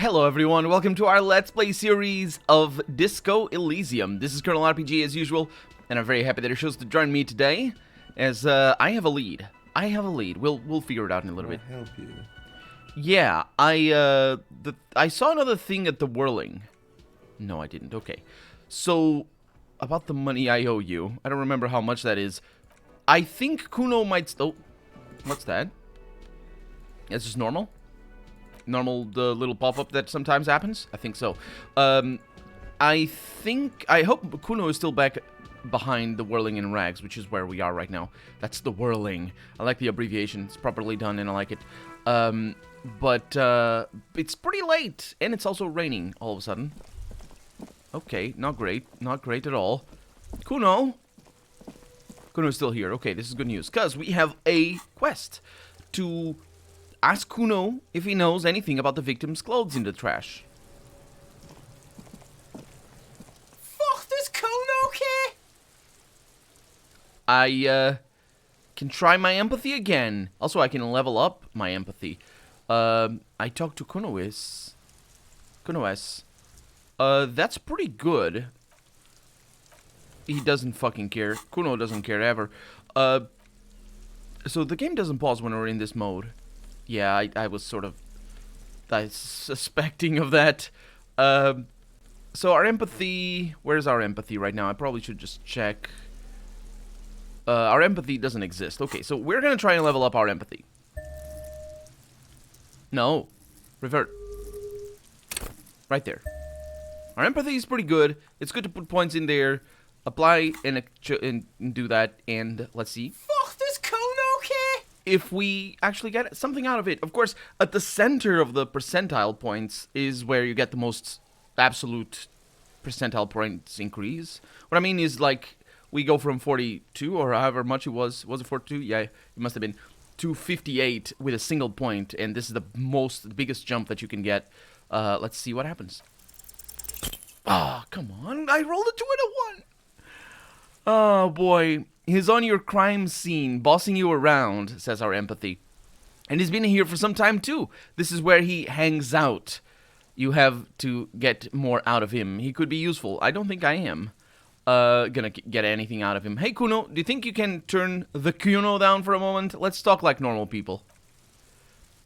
Hello everyone, welcome to our Let's Play series of Disco Elysium. This is Colonel RPG as usual, and I'm very happy that you chose to join me today, as I have a lead. We'll figure it out in a little bit. I'll help you. Yeah, I saw another thing at the Whirling. No, I didn't. Okay. So, about the money I owe you. I don't remember how much that is. I think Kuno might... Oh, what's that? That's just normal? Normal, the little pop-up that sometimes happens? I think so. I hope Kuno is still back behind the Whirling in Rags, which is where we are right now. That's the Whirling. I like the abbreviation. It's properly done, and I like it. But it's pretty late, and it's also raining all of a sudden. Okay, not great. Not great at all. Kuno is still here. Okay, this is good news, because we have a quest to... ask Kuno if he knows anything about the victim's clothes in the trash. Fuck, does Kuno care? I can try my empathy again. Also, I can level up my empathy. I talked to Kunoes. That's pretty good. He doesn't fucking care. Kuno doesn't care ever. So the game doesn't pause when we're in this mode. Yeah, I was sort of suspecting of that. So our empathy... Where's our empathy right now? I probably should just check. Our empathy doesn't exist. Okay, so we're going to try and level up our empathy. No. Revert. Right there. Our empathy is pretty good. It's good to put points in there. Apply and do that. And let's see. Fuck, does Kuno care? If we actually get something out of it. Of course, at the center of the percentile points is where you get the most absolute percentile points increase. What I mean is, like, we go from 42, or however much it was it 42? Yeah, it must have been, to 58 with a single point, and this is the biggest jump that you can get. Let's see what happens. Ah, come on, I rolled a 2 and a 1! Oh, boy. He's on your crime scene, bossing you around, says our empathy. And he's been here for some time, too. This is where he hangs out. You have to get more out of him. He could be useful. I don't think I am gonna get anything out of him. Hey, Kuno, do you think you can turn the Kuno down for a moment? Let's talk like normal people.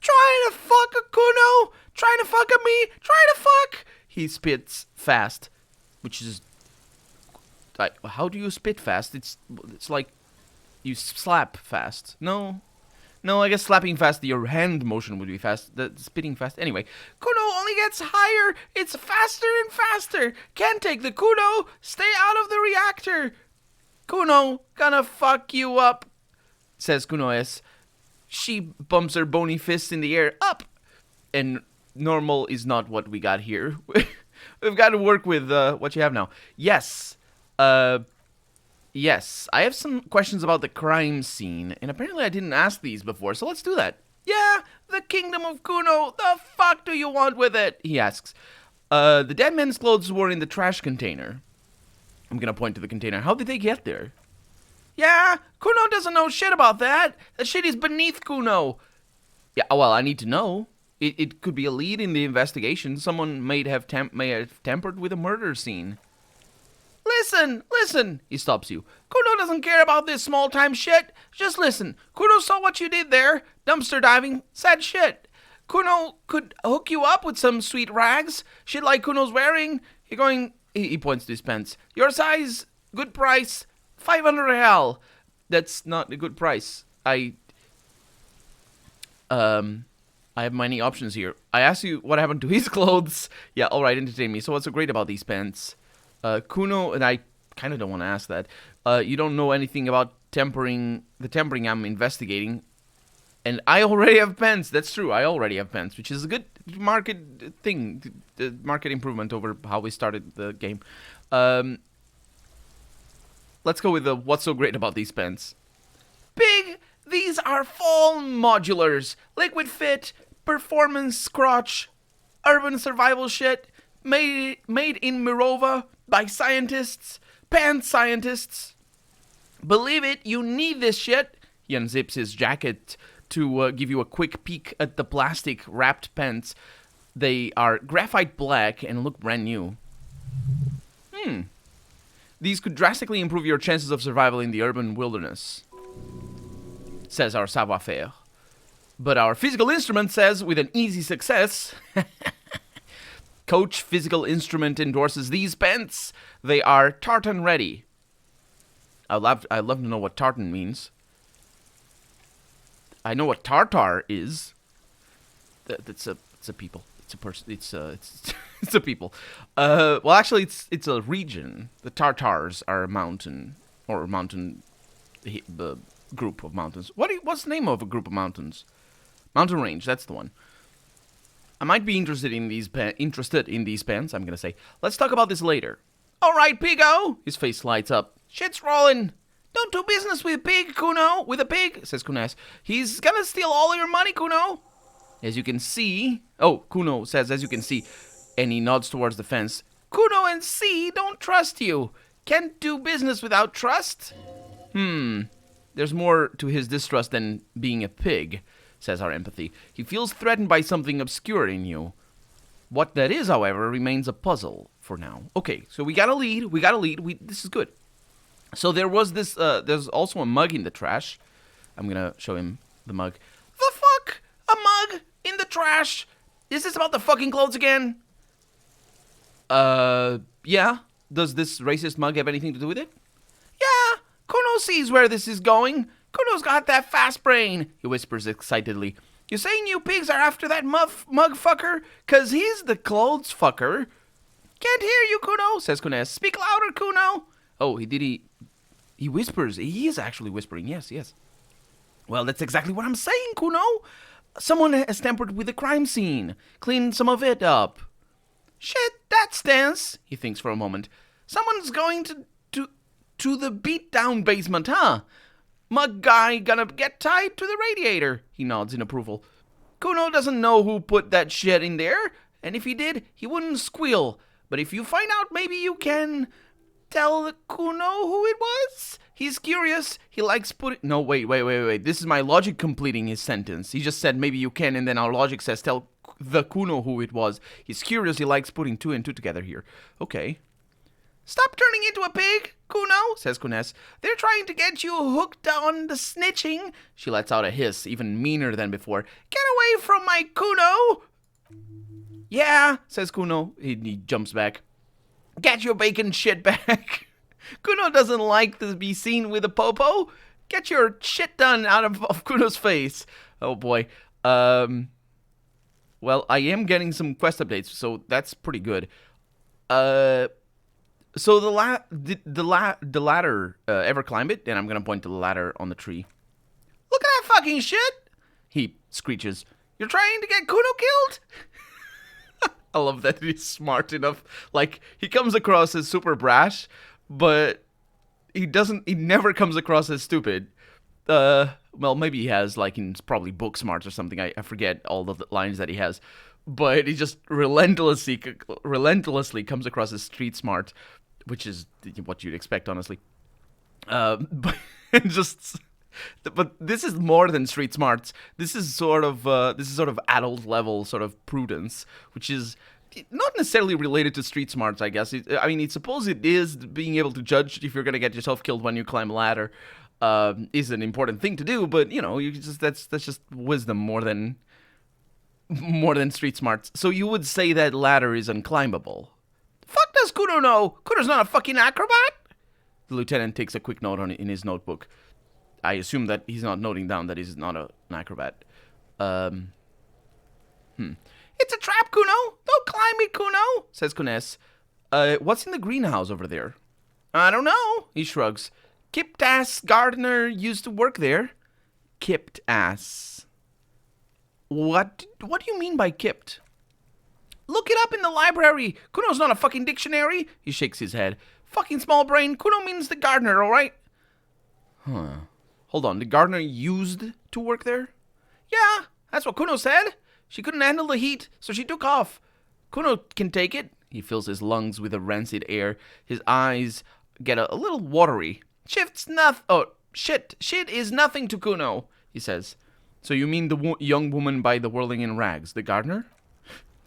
Trying to fuck a Kuno? Trying to fuck a me? Trying to fuck? He spits fast, which is... how do you spit fast? It's like you slap fast. No, I guess slapping fast, your hand motion would be fast. The spitting fast. Anyway, Kuno only gets higher. It's faster and faster. Can't take the Kuno. Stay out of the reactor. Kuno, gonna fuck you up, says Kunoes. She bumps her bony fist in the air. Up! And normal is not what we got here. We've got to work with what you have now. Yes. Yes, I have some questions about the crime scene, and apparently I didn't ask these before, so let's do that. Yeah, the kingdom of Kuno, the fuck do you want with it? He asks. The dead man's clothes were in the trash container. I'm gonna point to the container. How did they get there? Yeah, Kuno doesn't know shit about that. That shit is beneath Kuno. Yeah, well, I need to know. It could be a lead in the investigation. Someone may have tampered with a murder scene. Listen, he stops you. Kuno doesn't care about this small-time shit. Just listen. Kuno saw what you did there. Dumpster diving. Sad shit. Kuno could hook you up with some sweet rags. Shit like Kuno's wearing. You're going... He points to his pants. Your size, good price, 500 real. That's not a good price. I have many options here. I asked you what happened to his clothes. Yeah, alright, entertain me. So what's so great about these pants? Kuno, and I kind of don't want to ask that, you don't know anything about the tempering I'm investigating, and I already have pens. That's true, I already have pens, which is a good market thing, market improvement over how we started the game. Let's go with the what's so great about these pens. Big, these are fall modulars, liquid fit, performance crotch, urban survival shit, made in Mirova, by scientists, pan scientists. Believe it, you need this shit. He unzips his jacket to give you a quick peek at the plastic wrapped pants. They are graphite black and look brand new. These could drastically improve your chances of survival in the urban wilderness, says our savoir-faire. But our physical instrument says, with an easy success, Coach Physical Instrument endorses these pants. They are tartan ready. I'd love to know what tartan means. I know what tartar is. It's a people. It's a person. It's a people. Well, actually, it's a region. The Tartars are a mountain the group of mountains. What's the name of a group of mountains? Mountain range. That's the one. I might be interested in these pants. I'm gonna say. Let's talk about this later. All right, Pigo. His face lights up. Shit's rolling. Don't do business with a pig, Kuno. With a pig, says Kunes. He's gonna steal all your money, Kuno. As you can see... Oh, Kuno says, as you can see. And he nods towards the fence. Kuno and C don't trust you. Can't do business without trust. There's more to his distrust than being a pig, says our empathy. He feels threatened by something obscure in you. What that is, however, remains a puzzle for now. Okay, so we got a lead. This is good. So there was this... there's also a mug in the trash. I'm gonna show him the mug. The fuck? A mug in the trash? Is this about the fucking clothes again? Yeah. Does this racist mug have anything to do with it? Yeah. Kuno sees where this is going. Kuno's got that fast brain, he whispers excitedly. You saying you pigs are after that mug fucker? 'Cause he's the clothes fucker. Can't hear you, Kuno, says Kunes. Speak louder, Kuno. Oh, he whispers. He is actually whispering. Yes. Well, that's exactly what I'm saying, Kuno. Someone has tampered with the crime scene. Clean some of it up. Shit, that stands, he thinks for a moment. Someone's going to the beat-down basement, huh? Mug guy gonna get tied to the radiator, he nods in approval. Kuno doesn't know who put that shit in there, and if he did, he wouldn't squeal. But if you find out, maybe you can tell Kuno who it was? He's curious. He likes putting... No, wait. This is my logic completing his sentence. He just said maybe you can, and then our logic says tell the Kuno who it was. He's curious. He likes putting two and two together here. Okay. Stop turning into a pig, Kuno, says Kunes. They're trying to get you hooked on the snitching. She lets out a hiss, even meaner than before. Get away from my Kuno. Yeah, says Kuno. He jumps back. Get your bacon shit back. Kuno doesn't like to be seen with a popo. Get your shit done out of Kuno's face. Oh boy. Well, I am getting some quest updates, so that's pretty good. So the ladder, ever climb it? And I'm gonna point to the ladder on the tree. Look at that fucking shit! He screeches. You're trying to get Kuno killed? I love that he's smart enough. Like, he comes across as super brash, but he never comes across as stupid. Well, maybe he has, like, in probably book smarts or something. I forget all the lines that he has. But he just relentlessly comes across as street smart, which is what you'd expect, honestly. But this is more than street smarts. This is sort of adult level sort of prudence, which is not necessarily related to street smarts, I guess. I suppose it is. Being able to judge if you're gonna get yourself killed when you climb a ladder is an important thing to do. But that's just wisdom more than street smarts. So you would say that ladder is unclimbable. Fuck does Kuno know? Kuno's not a fucking acrobat. The lieutenant takes a quick note in his notebook. I assume that he's not noting down that he's not an acrobat. It's a trap, Kuno. Don't climb it, Kuno, says Kunes. What's in the greenhouse over there? I don't know, he shrugs. Kipped ass gardener used to work there. Kipped ass. What do you mean by kipped? Look it up in the library. Kuno's not a fucking dictionary. He shakes his head. Fucking small brain. Kuno means the gardener, alright? Huh. Hold on, the gardener used to work there? Yeah, that's what Kuno said. She couldn't handle the heat, so she took off. Kuno can take it. He fills his lungs with a rancid air. His eyes get a little watery. Shit is nothing to Kuno, he says. So you mean the young woman by the whirling in rags, the gardener?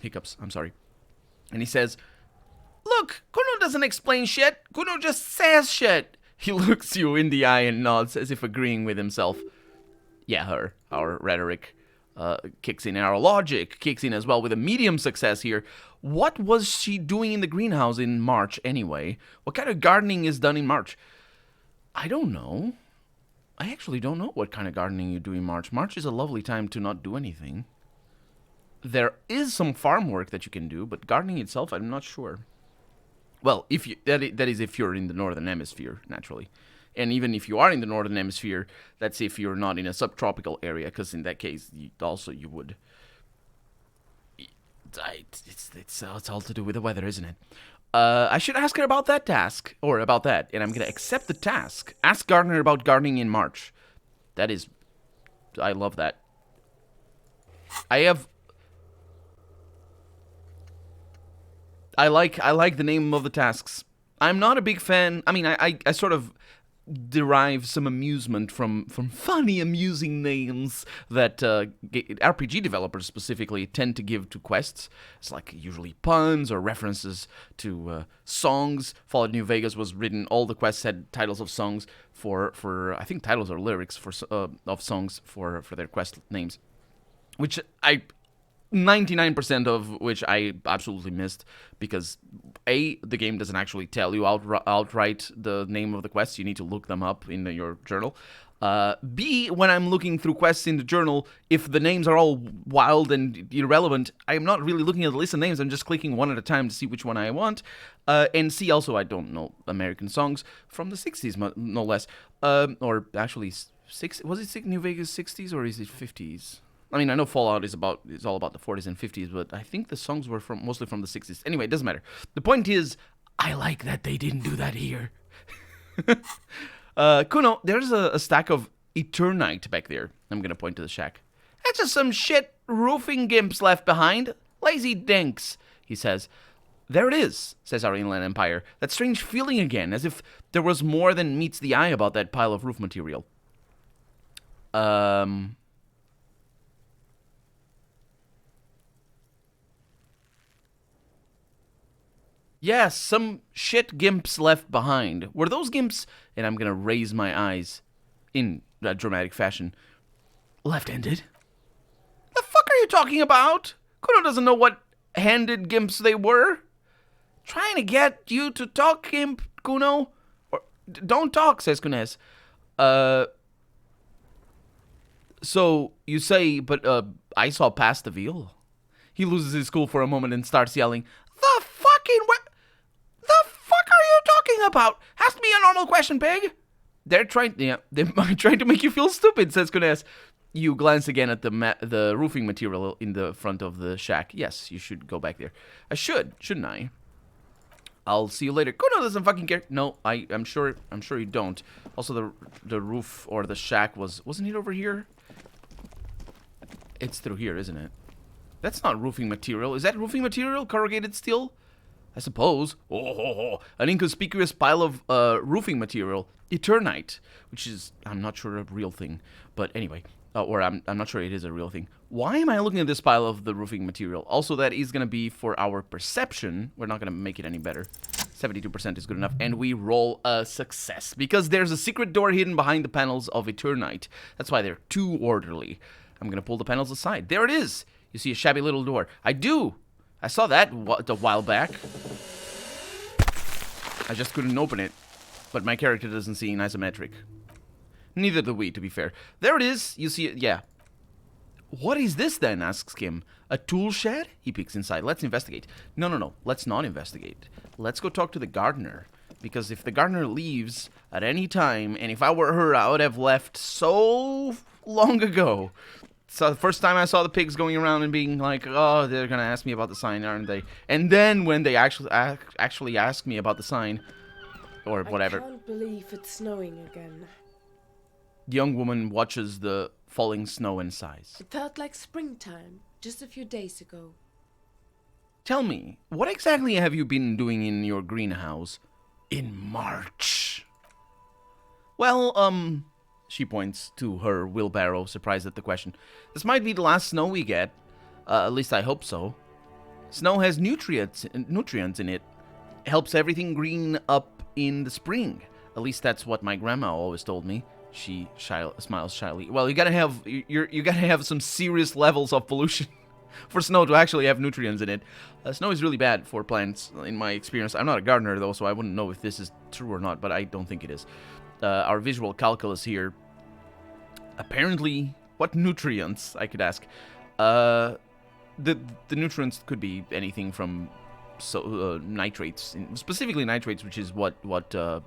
hiccups, I'm sorry. And he says, "Look, Kuno doesn't explain shit. Kuno just says shit." He looks you in the eye and nods as if agreeing with himself. Yeah, our rhetoric kicks in, and our logic kicks in as well with a medium success here. What was she doing in the greenhouse in March anyway? What kind of gardening is done in March? I don't know. I actually don't know what kind of gardening you do in March. March is a lovely time to not do anything. There is some farm work that you can do, but gardening itself, I'm not sure. Well, if you, that is if you're in the northern hemisphere, naturally. And even if you are in the northern hemisphere, that's if you're not in a subtropical area, because in that case, you would. It's all to do with the weather, isn't it? I should ask her about that task, or about that, and I'm gonna accept the task. Ask Gardner about gardening in March. That is, I love that. I like the name of the tasks. I'm not a big fan. I mean, I sort of derive some amusement from funny, amusing names that RPG developers specifically tend to give to quests. It's like usually puns or references to songs. Fallout New Vegas was written. All the quests had titles of songs for I think titles or lyrics for of songs for their quest names, which 99% of which I absolutely missed because A, the game doesn't actually tell you outright the name of the quests. You need to look them up in your journal. B, when I'm looking through quests in the journal, if the names are all wild and irrelevant, I'm not really looking at the list of names. I'm just clicking one at a time to see which one I want. And C, also, I don't know American songs from the 60s, no less. Or actually, was it New Vegas 60s or is it 50s? I mean, I know Fallout is all about the 40s and 50s, but I think the songs were mostly from the 60s. Anyway, it doesn't matter. The point is, I like that they didn't do that here. Kuno, there's a stack of Eternite back there. I'm gonna point to the shack. That's just some shit roofing gimps left behind. Lazy dinks, he says. There it is, says our Inland Empire. That strange feeling again, as if there was more than meets the eye about that pile of roof material. Yes, some shit gimps left behind. Were those gimps, and I'm gonna raise my eyes in a dramatic fashion, left-handed? The fuck are you talking about? Kuno doesn't know what handed gimps they were. Trying to get you to talk, Gimp, Kuno. Or don't talk, says Kunes. So you say, but I saw past the veal. He loses his cool for a moment and starts yelling, "The fucking the fuck are you talking about? Ask me a normal question, pig." They're trying to make you feel stupid, says Kunes. You glance again at the roofing material in the front of the shack. Yes, you should go back there. I should, shouldn't I? I'll see you later. Kuno doesn't fucking care. No, I'm sure you don't. Also, the roof or the shack wasn't it over here? It's through here, isn't it? That's not roofing material. Is that roofing material? Corrugated steel? I suppose. An inconspicuous pile of roofing material, Eternite, which is, I'm not sure, a real thing. But anyway, or I'm not sure it is a real thing. Why am I looking at this pile of the roofing material? Also, that is going to be for our perception. We're not going to make it any better. 72% is good enough. And we roll a success. Because there's a secret door hidden behind the panels of Eternite. That's why they're too orderly. I'm going to pull the panels aside. There it is. You see a shabby little door. I do. I saw that a while back. I just couldn't open it. But my character doesn't see in isometric. Neither do we, to be fair. There it is. You see it. Yeah. What is this then? Asks Kim. A tool shed? He peeks inside. Let's investigate. No. Let's not investigate. Let's go talk to the gardener. Because if the gardener leaves at any time, and if I were her, I would have left so long ago. So the first time I saw the pigs going around and being like, "Oh, they're gonna ask me about the sign, aren't they?" And then when they actually ask me about the sign, or whatever. I can't believe it's snowing again. The young woman watches the falling snow and sighs. It felt like springtime just a few days ago. Tell me, what exactly have you been doing in your greenhouse in March? Well, she points to her wheelbarrow, surprised at the question. This might be the last snow we get. At least I hope so. Snow has nutrients in it. Helps everything green up in the spring. At least that's what my grandma always told me. She smiles shyly. Well, you gotta have some serious levels of pollution for snow to actually have nutrients in it. Snow is really bad for plants, in my experience. I'm not a gardener though, so I wouldn't know if this is true or not, but I don't think it is. Our visual calculus here. Apparently, what nutrients, I could ask. The nutrients could be anything from nitrates, specifically nitrates, which is what's the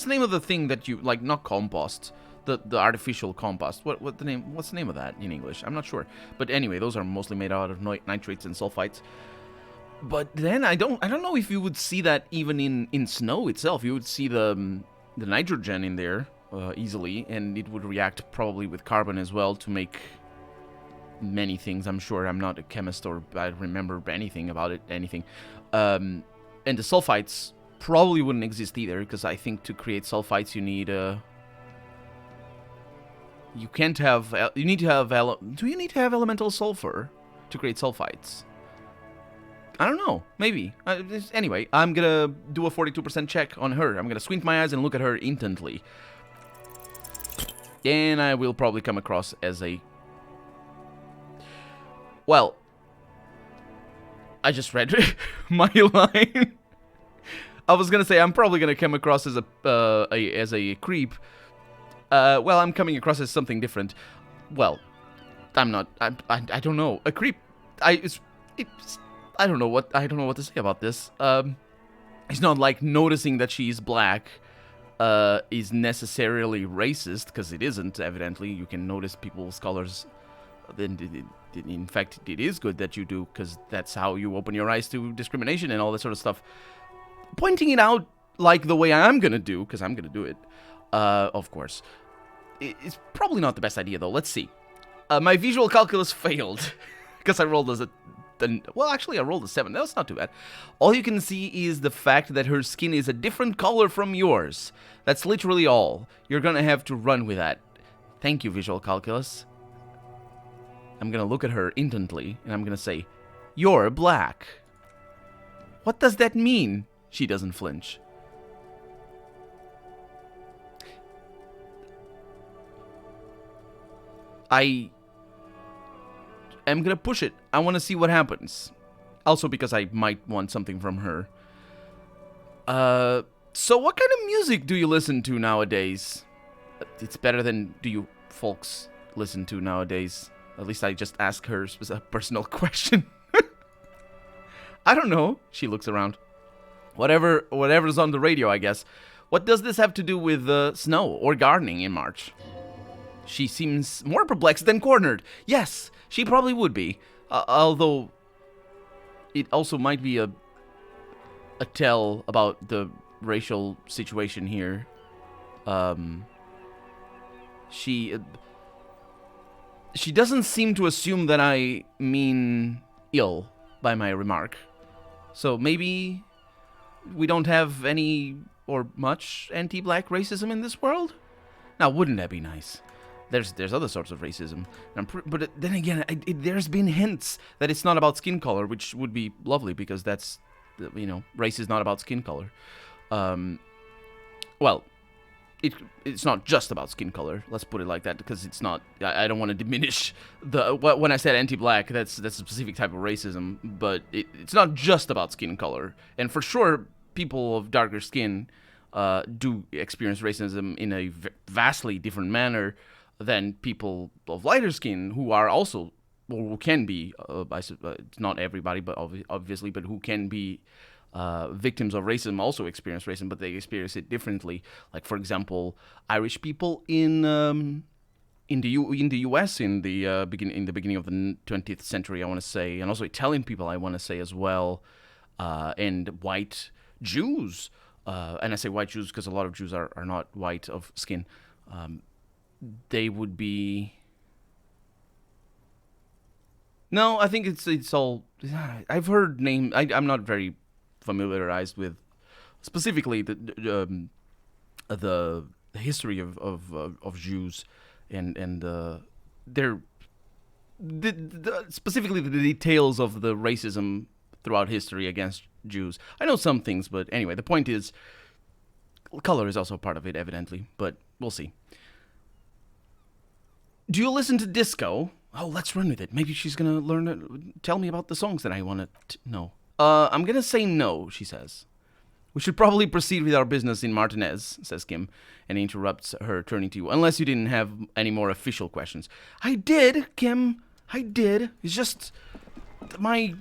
name of the thing that you like? Not compost, the artificial compost. What's the name of that in English? I'm not sure. But anyway, those are mostly made out of nitrates and sulfites. But then I don't know if you would see that even in snow itself. You would see the nitrogen in there easily, and it would react probably with carbon as well to make many things. I'm sure. I'm not a chemist or I remember anything about it. And the sulfites probably wouldn't exist either, because I think to create sulfites you need do you need to have elemental sulfur to create sulfites? I don't know. Maybe. Anyway, I'm gonna do a 42% check on her. I'm gonna squint my eyes and look at her intently. And I will probably come across as a... Well, I just read my line. I was gonna say I'm probably gonna come across as a creep. Well, I'm coming across as something different. Well, I'm not. I don't know. A creep. I don't know what to say about this. It's not like noticing that she's black is necessarily racist, because it isn't. Evidently, you can notice people's colors. Then, in fact, it is good that you do, because that's how you open your eyes to discrimination and all that sort of stuff. Pointing it out like the way I'm gonna do, because I'm gonna do it, of course. It's probably not the best idea, though. Let's see. My visual calculus failed, because I rolled well, actually, I rolled a 7. That's not too bad. All you can see is the fact that her skin is a different color from yours. That's literally all. You're gonna have to run with that. Thank you, visual calculus. I'm gonna look at her intently, and I'm gonna say, "You're black." What does that mean? She doesn't flinch. I am gonna push it. I want to see what happens. Also because I might want something from her. So what kind of music do you listen to nowadays? It's better than do you folks listen to nowadays. At least I just asked her a personal question. I don't know. She looks around. Whatever's on the radio, I guess. What does this have to do with snow or gardening in March? She seems more perplexed than cornered. Yes, she probably would be. Although, it also might be a tell about the racial situation here. She doesn't seem to assume that I mean ill by my remark. So maybe we don't have any or much anti-black racism in this world? Now, wouldn't that be nice? There's other sorts of racism, but then again, there's been hints that it's not about skin color, which would be lovely, because that's, race is not about skin color. Well, it's not just about skin color. Let's put it like that, because it's not. I don't want to diminish when I said anti-black. That's a specific type of racism, but it's not just about skin color. And for sure, people of darker skin do experience racism in a vastly different manner than people of lighter skin, who are also, or who can be, not everybody, but obviously, but who can be victims of racism, also experience racism, but they experience it differently. Like, for example, Irish people in the U.S. in the beginning of the 20th century, I want to say, and also Italian people, I want to say as well, and white Jews, and I say white Jews because a lot of Jews are not white of skin. They would be... No, I think it's all... I've heard names... I'm not very familiarized with specifically the history of Jews and their specifically the details of the racism throughout history against Jews. I know some things, but anyway, the point is, color is also part of it, evidently, but we'll see. Do you listen to disco? Oh, let's run with it. Maybe she's gonna tell me about the songs that I want to know. I'm gonna say no, she says. We should probably proceed with our business in Martinez, says Kim, and interrupts her, turning to you. Unless you didn't have any more official questions. I did, Kim. I did. It's just my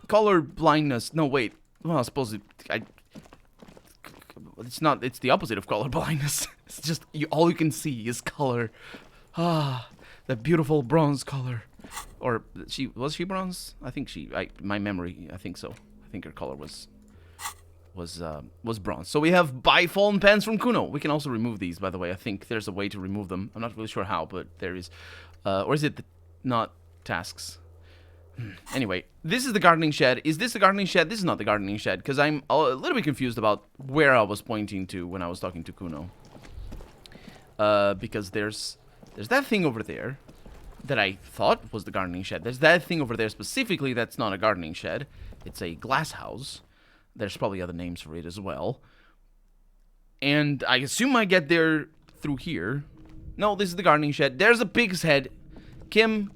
color blindness. No, wait. Well, I suppose it's not. It's the opposite of color blindness. It's just all you can see is color. Ah, that beautiful bronze color. Or was she bronze? I think my memory. I think so. I think her color was bronze. So we have bifallen pens from Kuno. We can also remove these, by the way. I think there's a way to remove them. I'm not really sure how, but there is. Or is it not tasks? Anyway, this is the gardening shed. Is this the gardening shed? This is not the gardening shed, because I'm a little bit confused about where I was pointing to when I was talking to Kuno. Because there's that thing over there that I thought was the gardening shed. There's that thing over there specifically that's not a gardening shed. It's a glass house. There's probably other names for it as well. And I assume I get there through here. No, this is the gardening shed. There's a pig's head. Kim.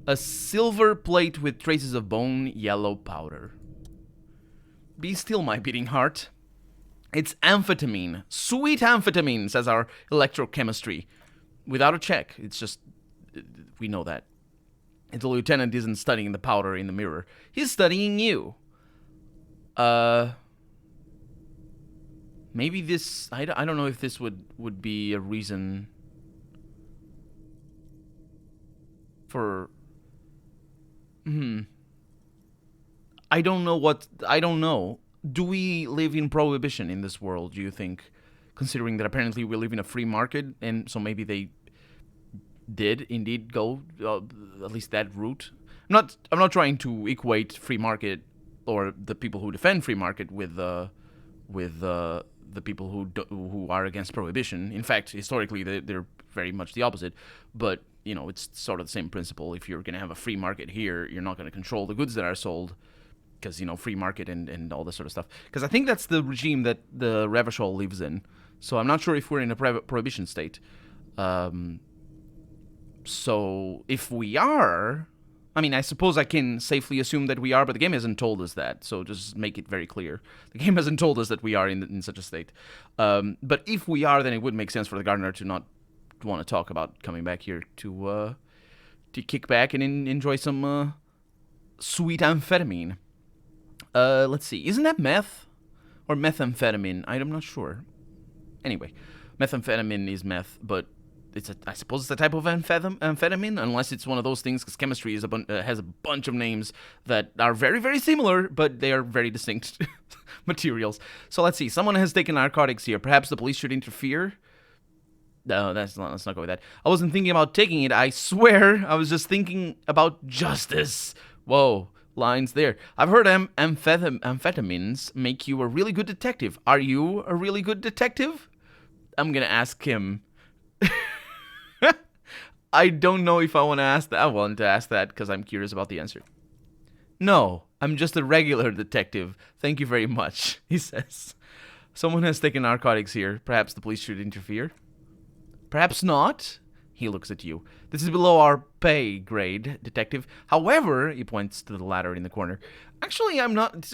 A silver plate with traces of bone yellow powder. Be still, my beating heart. It's amphetamine. Sweet amphetamine, says our electrochemistry. Without a check. It's just, we know that. The lieutenant isn't studying the powder in the mirror. He's studying you. Maybe this... I don't know if this would be a reason for... I don't know. Do we live in prohibition in this world, do you think? Considering that apparently we live in a free market, and so maybe they did indeed go at least that route. I'm not trying to equate free market or the people who defend free market with the people who are against prohibition. In fact, historically they're very much the opposite. But you know, it's sort of the same principle. If you're going to have a free market here, you're not going to control the goods that are sold, because you know, free market and all this sort of stuff. Because I think that's the regime that the Revachol lives in. So I'm not sure if we're in a prohibition state. So if we are, I mean, I suppose I can safely assume that we are, but the game hasn't told us that, so just make it very clear. The game hasn't told us that we are in such a state. But if we are, then it would make sense for the gardener to not want to talk about coming back here to kick back and enjoy some sweet amphetamine. Let's see, isn't that meth? Or methamphetamine? I'm not sure. Anyway, methamphetamine is meth, but I suppose it's a type of amphetamine, unless it's one of those things, because chemistry has a bunch of names that are very, very similar, but they are very distinct materials. So let's see. Someone has taken narcotics here. Perhaps the police should interfere? No, let's not go with that. I wasn't thinking about taking it. I swear, I was just thinking about justice. Whoa, lines there. I've heard amphetamines make you a really good detective. Are you a really good detective? I'm gonna ask him. I don't know if I want to ask that. I want to ask that because I'm curious about the answer. No, I'm just a regular detective. Thank you very much, he says. Someone has taken narcotics here. Perhaps the police should interfere. Perhaps not. He looks at you. This is below our pay grade, detective. However, he points to the ladder in the corner. Actually, I'm not.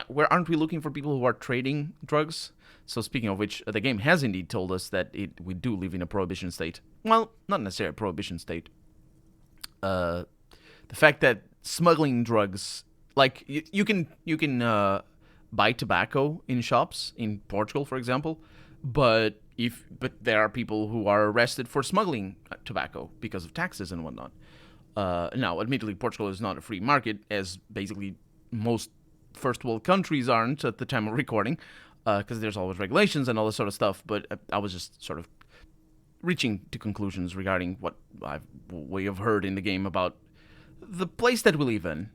Where aren't we looking for people who are trading drugs? So speaking of which, the game has indeed told us that we do live in a prohibition state. Well, not necessarily a prohibition state. The fact that smuggling drugs, like you can buy tobacco in shops in Portugal, for example, but there are people who are arrested for smuggling tobacco because of taxes and whatnot. Now, admittedly, Portugal is not a free market, as basically most first world countries aren't at the time of recording. Because there's always regulations and all this sort of stuff, but I was just sort of reaching to conclusions regarding what we have heard in the game about the place that we live in,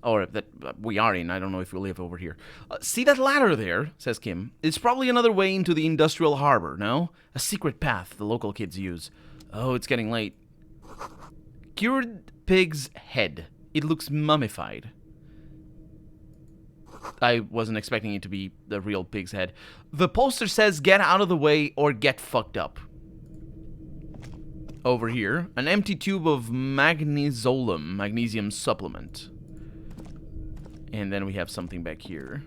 or that we are in. I don't know if we live over here. See that ladder there, says Kim. It's probably another way into the industrial harbor, no? A secret path the local kids use. Oh, it's getting late. Cured pig's head. It looks mummified. I wasn't expecting it to be the real pig's head. The poster says, get out of the way or get fucked up. Over here, an empty tube of magnesium supplement. And then we have something back here.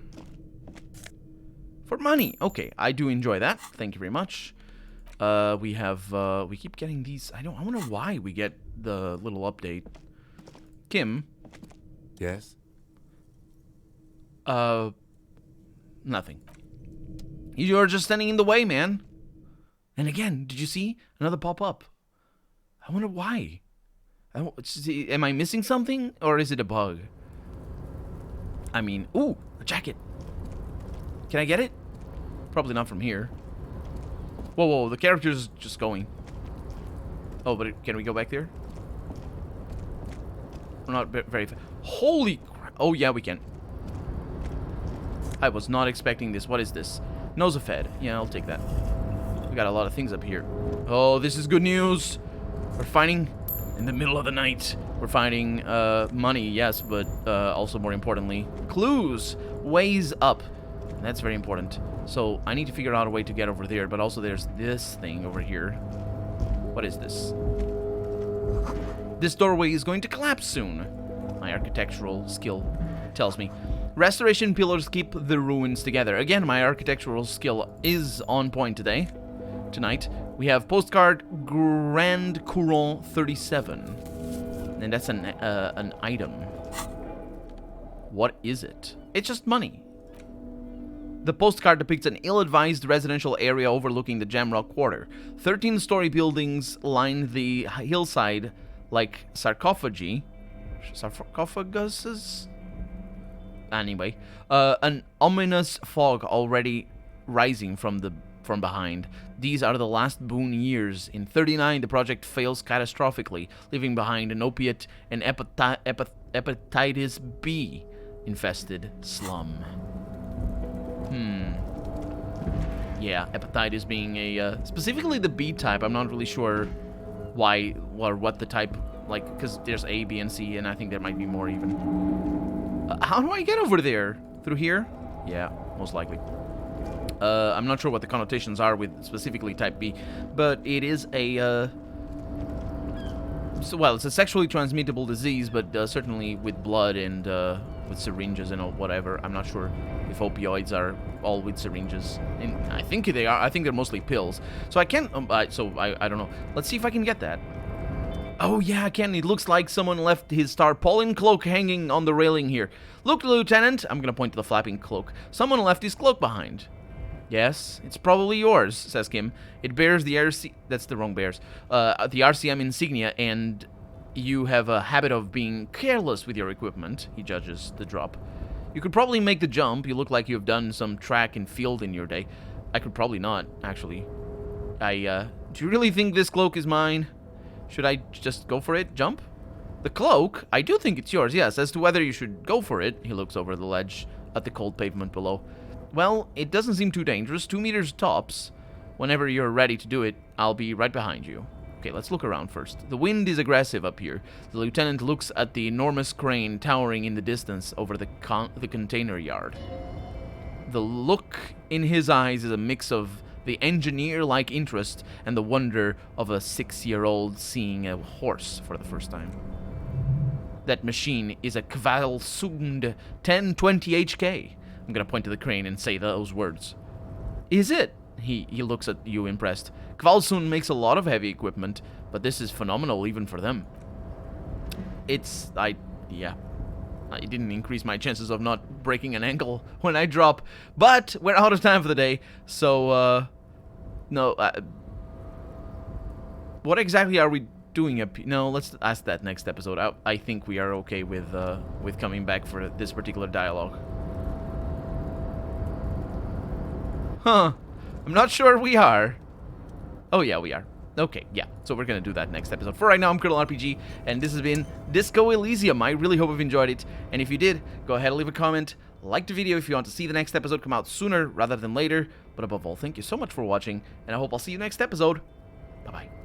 For money. Okay, I do enjoy that. Thank you very much. We have, we keep getting these. I wonder why we get the little update. Kim. Yes? Nothing. You're just standing in the way, man. And again, did you see? Another pop-up. I wonder why. Am I missing something? Or is it a bug? I mean, ooh, a jacket. Can I get it? Probably not from here. Whoa, whoa, the character's just going. Oh, but can we go back there? We're not very... Holy crap. Oh, yeah, we can. I was not expecting this. What is this? Nosafed. Yeah, I'll take that. We got a lot of things up here. Oh, this is good news. We're finding... In the middle of the night. We're finding money, yes, but also more importantly, clues. Ways up. And that's very important. So I need to figure out a way to get over there, but also there's this thing over here. What is this? This doorway is going to collapse soon. My architectural skill tells me. Restoration pillars keep the ruins together. Again, my architectural skill is on point today. Tonight, we have postcard Grand Couron 37. And that's an item. What is it? It's just money. The postcard depicts an ill-advised residential area overlooking the Jamrock Quarter. 13-story buildings line the hillside like sarcophaguses? Anyway, an ominous fog already rising from behind. These are the last boon years. In 39, the project fails catastrophically, leaving behind an opiate and hepatitis B infested slum. Yeah, hepatitis being a specifically the B type. I'm not really sure why or what the type, like, because there's A, B, and C, and I think there might be more even. How do I get over there? Through here? Yeah, most likely. I'm not sure what the connotations are with specifically type B, but it is a well, it's a sexually transmittable disease, but certainly with blood and with syringes and whatever. I'm not sure if opioids are all with syringes. And I think they are. I think they're mostly pills. So I can't. I don't know. Let's see if I can get that. Oh yeah, I can. It looks like someone left his tarpaulin cloak hanging on the railing here. Look, Lieutenant. I'm gonna point to the flapping cloak. Someone left his cloak behind. Yes, it's probably yours, says Kim. It bears the RC... That's the wrong bears. The RCM insignia, and you have a habit of being careless with your equipment, he judges the drop. You could probably make the jump. You look like you've done some track and field in your day. I could probably not, actually. Do you really think this cloak is mine? Should I just go for it? Jump? The cloak? I do think it's yours, yes. As to whether you should go for it, he looks over the ledge at the cold pavement below. Well, it doesn't seem too dangerous. 2 meters tops. Whenever you're ready to do it, I'll be right behind you. Okay, let's look around first. The wind is aggressive up here. The lieutenant looks at the enormous crane towering in the distance over the container yard. The look in his eyes is a mix of the engineer-like interest and the wonder of a 6-year-old seeing a horse for the first time. That machine is a Kvalsund 1020 HK. I'm gonna point to the crane and say those words. Is it? He looks at you impressed. Kvalsund makes a lot of heavy equipment, but this is phenomenal even for them. Yeah. It didn't increase my chances of not breaking an ankle when I drop, but we're out of time for the day, so, no, what exactly are we doing up here? No, let's ask that next episode. I think we are okay with coming back for this particular dialogue. Huh. I'm not sure we are. Oh, yeah, we are. Okay, yeah. So we're going to do that next episode. For right now, I'm Colonel RPG, and this has been Disco Elysium. I really hope you've enjoyed it. And if you did, go ahead and leave a comment. Like the video if you want to see the next episode come out sooner rather than later. But above all, thank you so much for watching, and I hope I'll see you next episode. Bye-bye.